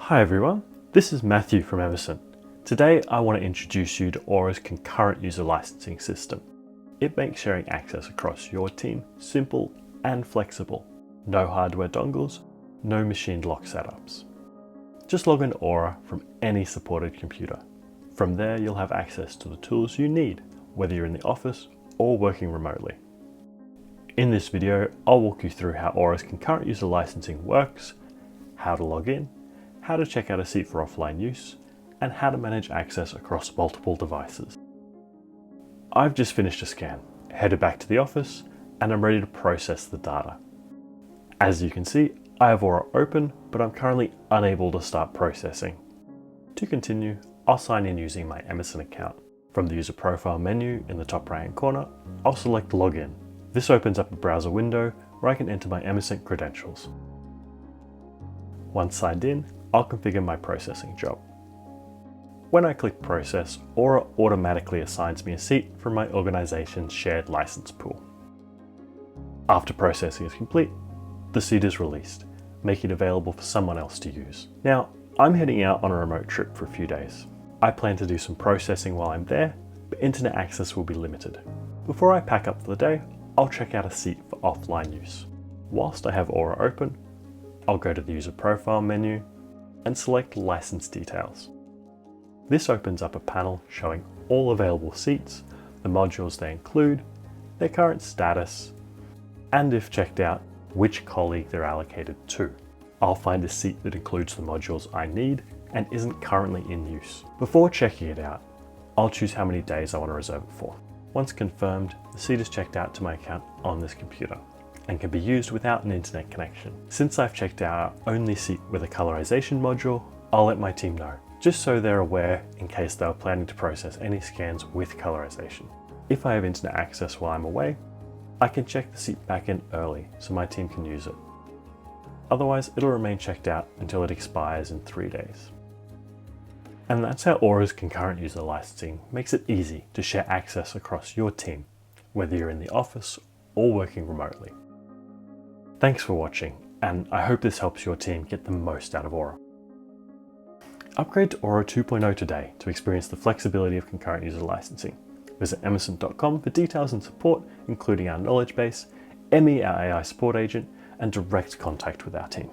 Hi everyone, this is Matthew from Emesent. Today I want to introduce you to Aura's Concurrent User Licensing system. It makes sharing access across your team simple and flexible. No hardware dongles, no machined lock setups. Just log into Aura from any supported computer. From there you'll have access to the tools you need, whether you're in the office or working remotely. In this video, I'll walk you through how Aura's Concurrent User Licensing works, how to log in, how to check out a seat for offline use, and how to manage access across multiple devices. I've just finished a scan, headed back to the office, and I'm ready to process the data. As you can see, I have Aura open, but I'm currently unable to start processing. To continue, I'll sign in using my Emesent account. From the user profile menu in the top right hand corner, I'll select Login. This opens up a browser window where I can enter my Emesent credentials. Once signed in, I'll configure my processing job. When I click Process, Aura automatically assigns me a seat from my organization's shared license pool. After processing is complete, the seat is released, making it available for someone else to use. Now, I'm heading out on a remote trip for a few days. I plan to do some processing while I'm there, but internet access will be limited. Before I pack up for the day, I'll check out a seat for offline use. Whilst I have Aura open, I'll go to the user profile menu and select license details. This opens up a panel showing all available seats, the modules they include, their current status, and if checked out, which colleague they're allocated to. I'll find a seat that includes the modules I need and isn't currently in use. Before checking it out, I'll choose how many days I want to reserve it for. Once confirmed, the seat is checked out to my account on this computer and can be used without an internet connection. Since I've checked out our only seat with a colorization module, I'll let my team know, just so they're aware in case they are planning to process any scans with colorization. If I have internet access while I'm away, I can check the seat back in early so my team can use it. Otherwise, it'll remain checked out until it expires in 3 days. And that's how Aura's Concurrent User Licensing makes it easy to share access across your team, whether you're in the office or working remotely. Thanks for watching, and I hope this helps your team get the most out of Aura. Upgrade to Aura 2.0 today to experience the flexibility of concurrent user licensing. Visit emesent.com for details and support, including our knowledge base, Emmy, our AI support agent, and direct contact with our team.